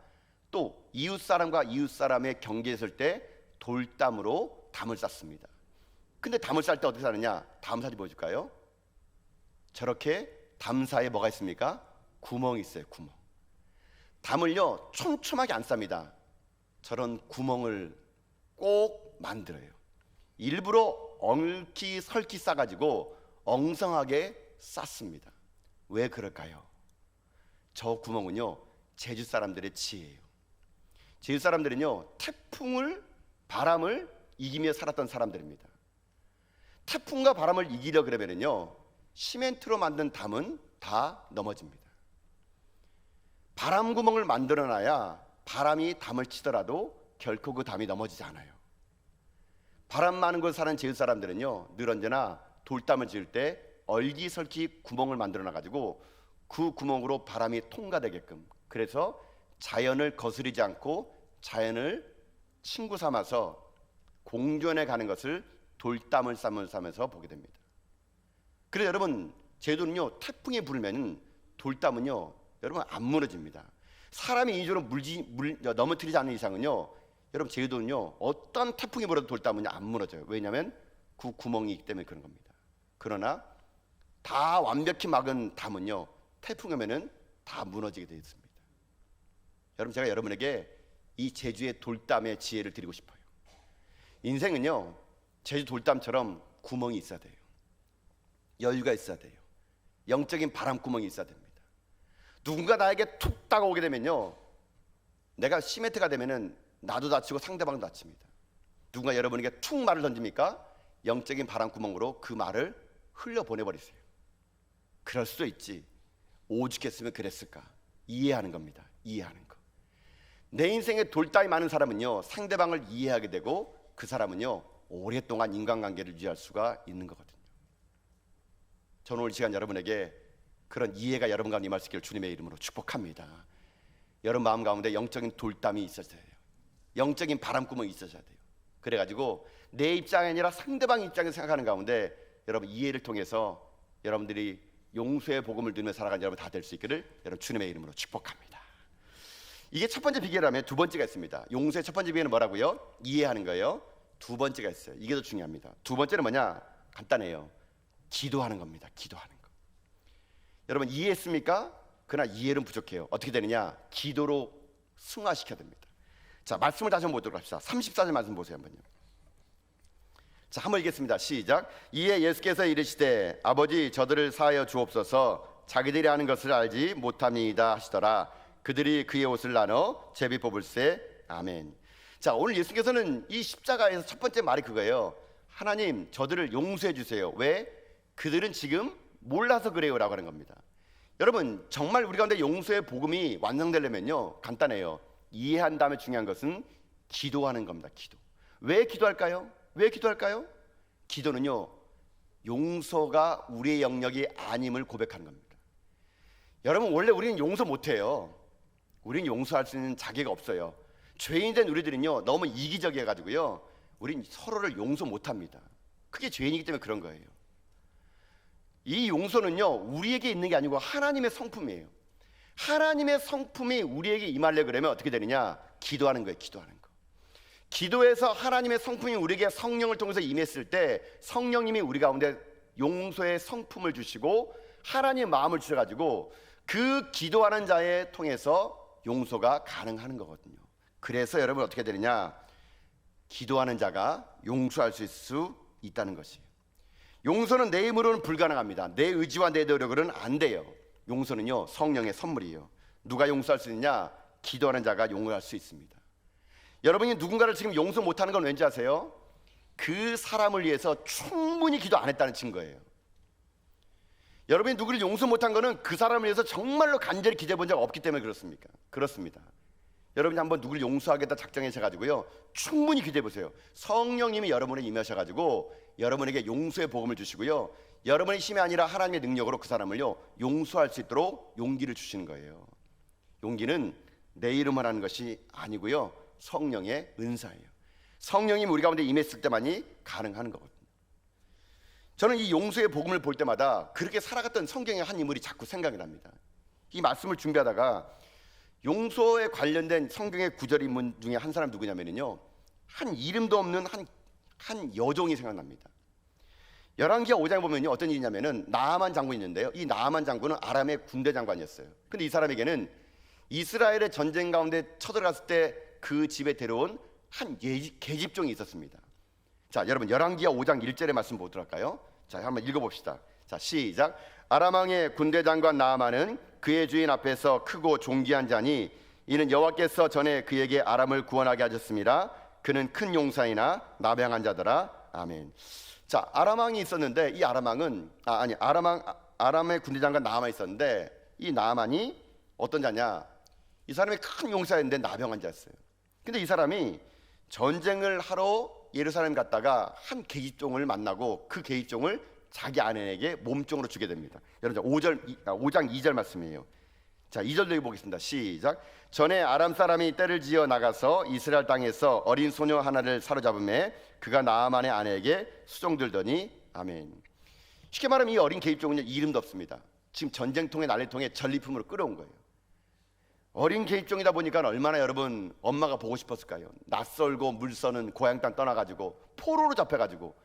또 이웃 사람과 이웃 사람의 경계에 설 때 돌담으로 담을 쌓습니다. 근데 담을 쌓을 때 어떻게 사느냐? 다음 사진 보여줄까요? 저렇게 담 사이에 뭐가 있습니까? 구멍이 있어요. 구멍. 담을요 촘촘하게 안 쌉니다. 저런 구멍을 꼭 만들어요. 일부러 엉키 설키 싸가지고 엉성하게 쌓습니다. 왜 그럴까요? 저 구멍은요 제주 사람들의 지혜예요. 제주 사람들은요 태풍을 바람을 이기며 살았던 사람들입니다. 태풍과 바람을 이기려 그러면은요 시멘트로 만든 담은 다 넘어집니다. 바람 구멍을 만들어놔야 바람이 담을 치더라도 결코 그 담이 넘어지지 않아요. 바람 많은 곳 사는 제주 사람들은요 늘 언제나 돌담을 지을 때 얼기설기 구멍을 만들어놔 가지고 그 구멍으로 바람이 통과되게끔, 그래서 자연을 거스르지 않고 자연을 친구 삼아서 공존해 가는 것을 돌담을 싸면서 보게 됩니다. 그래서 여러분 제주도는요 태풍이 불면 돌담은요 여러분 안 무너집니다. 사람이 이주로 넘어뜨리지 않는 이상은요 여러분 제주도는요 어떤 태풍이 불어도 돌담은 안 무너져요. 왜냐하면 그 구멍이 있기 때문에 그런 겁니다. 그러나 다 완벽히 막은 담은요 태풍이 오면은 다 무너지게 되어 있습니다. 여러분 제가 여러분에게 이 제주의 돌담의 지혜를 드리고 싶어요. 인생은요 제주 돌담처럼 구멍이 있어야 돼요. 여유가 있어야 돼요. 영적인 바람구멍이 있어야 됩니다. 누군가 나에게 툭 다가오게 되면요 내가 시멘트가 되면은 나도 다치고 상대방도 다칩니다. 누군가 여러분에게 툭 말을 던집니까? 영적인 바람구멍으로 그 말을 흘려보내버리세요. 그럴 수도 있지, 오죽했으면 그랬을까. 이해하는 겁니다. 이해하는 거. 내 인생에 돌담이 많은 사람은요 상대방을 이해하게 되고 그 사람은요 오랫동안 인간관계를 유지할 수가 있는 거거든요. 저는 오늘 시간 여러분에게 그런 이해가 여러분 가운데 임할 수 있기를 주님의 이름으로 축복합니다. 여러분 마음 가운데 영적인 돌담이 있어야 돼요. 영적인 바람구멍이 있어야 돼요. 그래가지고 내 입장이 아니라 상대방 입장에서 생각하는 가운데 여러분 이해를 통해서 여러분들이 용서의 복음을 누리며 살아가는 여러분 다 될 수 있기를 여러분 주님의 이름으로 축복합니다. 이게 첫 번째 비결이라면 두 번째가 있습니다. 용서의 첫 번째 비결은 뭐라고요? 이해하는 거예요. 두 번째가 있어요. 이게 더 중요합니다. 두 번째는 뭐냐? 간단해요. 기도하는 겁니다. 기도하는 거. 여러분 이해했습니까? 그러나 이해는 부족해요. 어떻게 되느냐? 기도로 승화시켜야 됩니다. 자, 말씀을 다시 한번 보도록 합시다. 34절 말씀 보세요 한번요. 자, 한번 읽겠습니다. 시작. 이에 예수께서 이르시되 아버지 저들을 사하여 주옵소서, 자기들이 하는 것을 알지 못함이다 하시더라. 그들이 그의 옷을 나눠 제비 뽑을세. 아멘. 자, 오늘 예수께서는 이 십자가에서 첫 번째 말이 그거예요. 하나님, 저들을 용서해 주세요. 왜? 그들은 지금 몰라서 그래요 라고 하는 겁니다. 여러분, 정말 우리 가운데 용서의 복음이 완성되려면요, 간단해요. 이해한 다음에 중요한 것은 기도하는 겁니다. 기도. 왜 기도할까요? 왜 기도할까요? 기도는요, 용서가 우리의 영역이 아님을 고백하는 겁니다. 여러분, 원래 우리는 용서 못해요. 우리는 용서할 수 있는 자격이 없어요. 죄인된 우리들은요, 너무 이기적이어가지고요, 우린 서로를 용서 못합니다. 그게 죄인이기 때문에 그런 거예요. 이 용서는요, 우리에게 있는 게 아니고 하나님의 성품이에요. 하나님의 성품이 우리에게 임하려 그러면 어떻게 되느냐? 기도하는 거예요. 기도하는 거. 기도에서 하나님의 성품이 우리에게 성령을 통해서 임했을 때 성령님이 우리 가운데 용서의 성품을 주시고 하나님의 마음을 주셔가지고 그 기도하는 자에 통해서 용서가 가능한 거거든요. 그래서 여러분 어떻게 되느냐? 기도하는 자가 용서할 수 있다는 것이에요. 용서는 내 힘으로는 불가능합니다. 내 의지와 내 노력으로는 안 돼요. 용서는요, 성령의 선물이에요. 누가 용서할 수 있냐? 기도하는 자가 용서할 수 있습니다. 여러분이 누군가를 지금 용서 못하는 건 왠지 아세요? 그 사람을 위해서 충분히 기도 안 했다는 증거예요. 여러분이 누구를 용서 못한 거는 그 사람을 위해서 정말로 간절히 기도해 본 적 없기 때문에 그렇습니까? 그렇습니다. 여러분이 한번 누구를 용서하겠다 작정하셔가지고요, 충분히 기도해 보세요. 성령님이 여러분에 임하셔가지고 여러분에게 용서의 복음을 주시고요, 여러분의 힘이 아니라 하나님의 능력으로 그 사람을요 용서할 수 있도록 용기를 주시는 거예요. 용기는 내 이름을 하는 것이 아니고요, 성령의 은사예요. 성령이 우리 가운데 임했을 때만이 가능한 거거든요. 저는 이 용서의 복음을 볼 때마다 그렇게 살아갔던 성경의 한 인물이 자꾸 생각이 납니다. 이 말씀을 준비하다가 용서에 관련된 성경의 구절 인물 중에 한 사람 누구냐면요, 한 이름도 없는 한 여종이 생각납니다. 열왕기하 5장에 보면요, 어떤 일이냐면은 나아만 장군이 있는데요, 이 나아만 장군은 아람의 군대 장관이었어요. 근데 이 사람에게는 이스라엘의 전쟁 가운데 쳐들어갔을 때 그 집에 데려온 한 계집종이 있었습니다. 자, 여러분 열왕기하 5장 1절의 말씀 보도록 할까요? 자, 한번 읽어봅시다. 자, 시작. 아람 왕의 군대 장관 나아만은 그의 주인 앞에서 크고 존귀한 자니 이는 여호와께서 전에 그에게 아람을 구원하게 하셨습니다. 그는 큰 용사이나 나병한 자더라. 아멘. 자, 아람 왕이 있었는데 이 아람 왕은 아람의 군대 장관 나아만이 있었는데 이 나아만이 어떤 자냐? 이 사람이 큰 용사였는데 나병한 자였어요. 근데 이 사람이 전쟁을 하러 예루살렘 갔다가 한 계집종을 만나고 그 계집종을 자기 아내에게 몸종으로 주게 됩니다. 여러분 5장 2절 말씀이에요. 자, 2절도 읽어보겠습니다. 시작. 전에 아람 사람이 떼를 지어 나가서 이스라엘 땅에서 어린 소녀 하나를 사로잡음에 그가 나아만의 아내에게 수종들더니 아멘. 쉽게 말하면 이 어린 계집종은 이름도 없습니다. 지금 전쟁통에 난리통에 전리품으로 끌어온 거예요. 어린 계집종이다 보니까 얼마나 여러분 엄마가 보고 싶었을까요? 낯설고 물서는 고향 땅 떠나가지고 포로로 잡혀가지고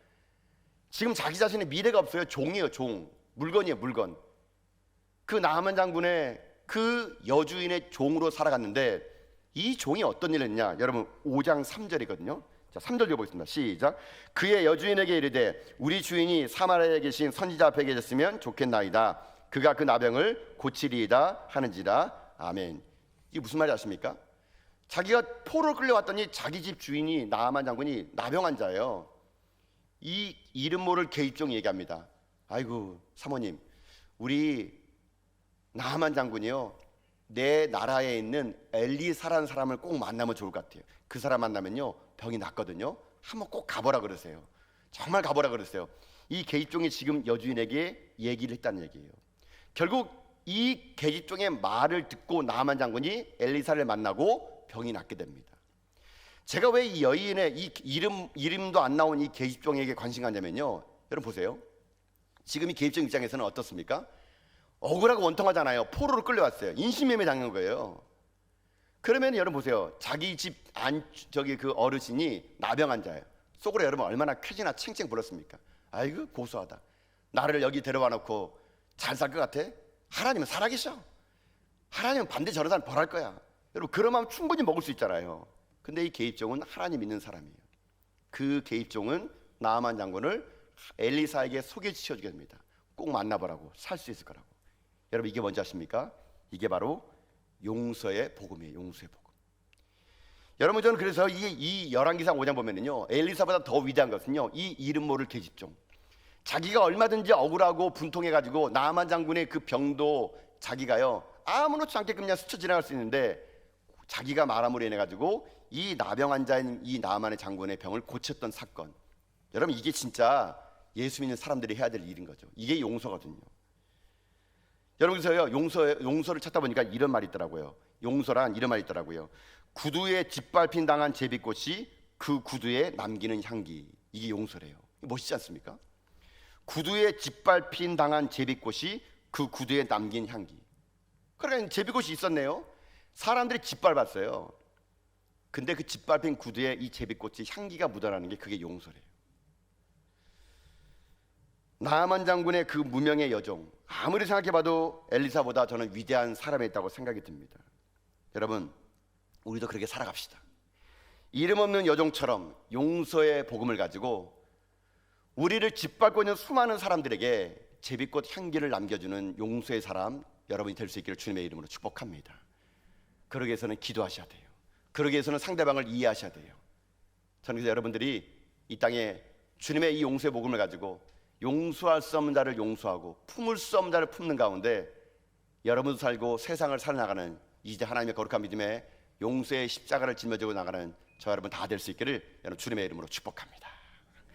지금 자기 자신의 미래가 없어요. 종이에요. 종. 물건이에요. 물건. 그 나아만 장군의 그 여주인의 종으로 살아갔는데 이 종이 어떤 일을 했냐? 여러분 5장 3절이거든요. 자, 3절 읽어보겠습니다. 시작. 그의 여주인에게 이르되 우리 주인이 사마리아에 계신 선지자 앞에 계셨으면 좋겠나이다. 그가 그 나병을 고치리이다 하는지라. 아멘. 이게 무슨 말인지 아십니까? 자기가 포로로 끌려왔더니 자기 집 주인이 나아만 장군이 나병한 자예요. 이 이름 모를 계집종이 얘기합니다. 아이고 사모님, 우리 나아만 장군이요 내 나라에 있는 엘리사라는 사람을 꼭 만나면 좋을 것 같아요. 그 사람 만나면요 병이 낫거든요. 한번 꼭 가보라 그러세요. 정말 가보라 그러세요. 이 계집종이 지금 여주인에게 얘기를 했다는 얘기예요. 결국 이 계집종의 말을 듣고 나아만 장군이 엘리사를 만나고 병이 낫게 됩니다. 제가 왜 이 여인의 이 이름도 안 나온 이 계집종에게 관심 갖냐면요, 여러분 보세요. 지금 이 계집종 입장에서는 어떻습니까? 억울하고 원통하잖아요. 포로로 끌려왔어요. 인신매매 당한 거예요. 그러면 여러분 보세요. 자기 집 그 어르신이 나병한 자예요. 속으로 여러분 얼마나 쾌지나 챙챙 불었습니까? 아이고 고소하다. 나를 여기 데려와 놓고 잘 살 것 같아? 하나님은 살아계셔. 하나님은 반드시 저런 사람 벌할 거야. 여러분 그런 마음 충분히 먹을 수 있잖아요. 근데 이 계집종은 하나님 믿는 사람이에요. 그 계집종은 나아만 장군을 엘리사에게 소개시켜 주게 됩니다. 꼭 만나보라고, 살 수 있을 거라고. 여러분 이게 뭔지 아십니까? 이게 바로 용서의 복음이에요. 용서의 복음. 여러분, 저는 그래서 이 열왕기상 5장 보면은요, 엘리사보다 더 위대한 것은요, 이 이름 모를 계집종. 자기가 얼마든지 억울하고 분통해가지고 나만 장군의 그 병도 자기가요 아무렇지 않게 그냥 스쳐 지나갈 수 있는데, 자기가 말함으로 인해 가지고 이 나병 환자인 이 나만의 장군의 병을 고쳤던 사건. 여러분, 이게 진짜 예수 믿는 사람들이 해야 될 일인 거죠. 이게 용서거든요. 여러분, 그래서요 용서를 찾다 보니까 이런 말이 있더라고요. 용서란 이런 말이 있더라고요. 구두에 짓밟힌 당한 제비꽃이 그 구두에 남기는 향기. 이게 용서래요. 멋있지 않습니까? 구두에 짓밟힌 당한 제비꽃이 그 구두에 남긴 향기. 그러니까 제비꽃이 있었네요. 사람들이 짓밟았어요. 근데 그 짓밟힌 구두에 이 제비꽃이 향기가 묻어나는 게, 그게 용서래요. 나아만 장군의 그 무명의 여종, 아무리 생각해봐도 엘리사보다 저는 위대한 사람이 있다고 생각이 듭니다. 여러분, 우리도 그렇게 살아갑시다. 이름 없는 여종처럼 용서의 복음을 가지고 우리를 짓밟고 있는 수많은 사람들에게 제비꽃 향기를 남겨주는 용서의 사람, 여러분이 될 수 있기를 주님의 이름으로 축복합니다. 그러기 위해서는 기도하셔야 돼요. 그러기 위해서는 상대방을 이해하셔야 돼요. 저는 그래서 여러분들이 이 땅에 주님의 이 용서의 복음을 가지고 용서할 수 없는 자를 용서하고 품을 수 없는 자를 품는 가운데 여러분도 살고 세상을 살아나가는, 이제 하나님의 거룩한 믿음에 용서의 십자가를 짊어지고 나가는 저 여러분 다 될 수 있기를 여러분 주님의 이름으로 축복합니다.